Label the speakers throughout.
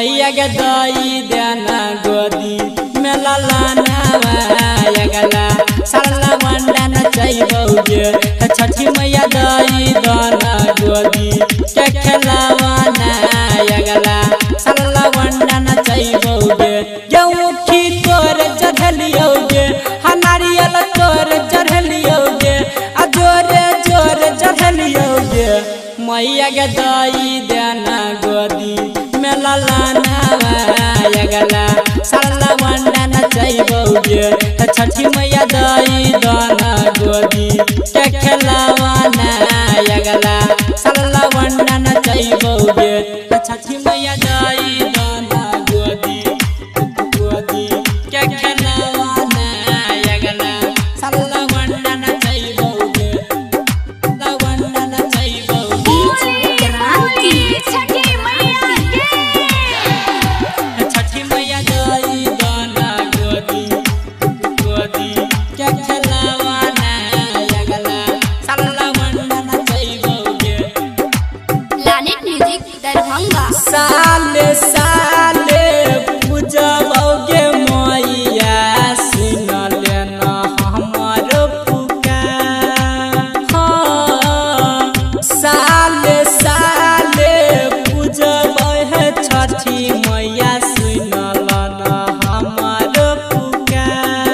Speaker 1: मैया के दई देना गोदी में ललनावा अगला सरला वंडा नचैबौगे छठी मैया दई देना गोदी के खेलावाना अगला सरला वंडा नचैबौगे गेहूं तोर चढ़लियोगे नारियल तोर चढ़लियोगे आ जोरे जोर चढ़लियोगे मैया के दई देना गोदी में ललनावा अगला सरला वंडा नचैबौगे छठी मैया दई देना गोदी के खेलावाना अगला सरला वंडा नचैबौगे छठी मैया दई देना गोदी गोदी के खेलावाना अगला सरला वंडा नचैबौगे वंडा नचैबौगे छठी मैया दई देना गोदी गोदी के खेलावाना अगला सरला वंडा नचैबौगे।
Speaker 2: Planet music Darbhanga.
Speaker 1: साले साले पूजबौगे मैया सुन लेना हमर पुकार साले साले पूजबै है छठी मैया सुन लेना हमर पुकार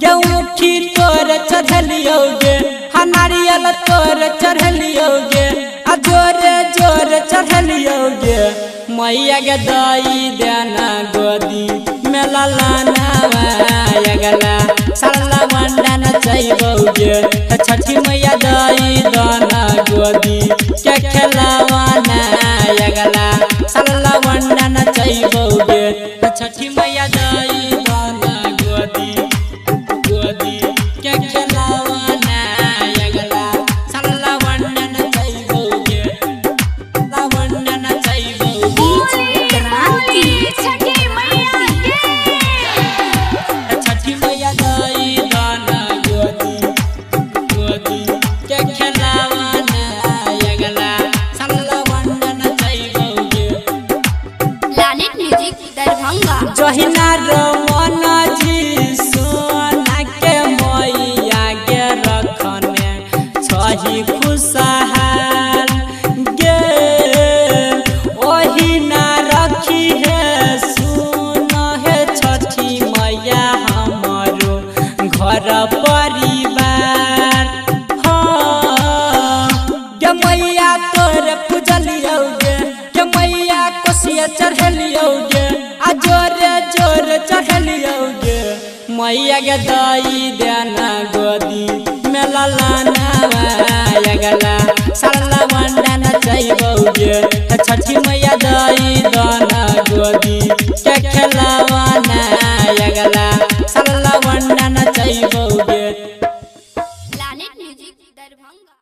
Speaker 1: गेहूं तोर चढ़लियोगे नारियल तोर चढ़लियोगे आ जोरे जोरे चढ़लियोगे मैया के दई देना गोदी में ललनावा अगला सरला वंडा नचैबौगे छठी मैया दई देना गोदी के खेलावाना अगला सरला वंडा नचैबौगे छठी मैया दई देना गोदी गोदी के खेलावाना अगला सरला वंडा नचैबौगे वंडा नचैबौगे। छठी मैया दई देना गोदी गोदी के खेलावाना अगला सरला वंडा नचैबौगे।
Speaker 2: Planet music Darbhanga.
Speaker 1: जहिना रमन जी सोना के मैया के रखने छही खुशहाल गे ओही ना रखी है सुन है छठी मैया हमारो घर परिवार गे मैया तोर पूजलियोगे गे मैया कोसिया चढ़लियोगे आ जोरे जोरे चढ़लियोगे मैया के दई देना गोदी में ललनावा अगला सरला वंडा नचैबौगे छठी मैया दई देना गोदी के खेलावाना अगला सरला वंडा नचैबौगे।
Speaker 2: Planet music Darbhanga.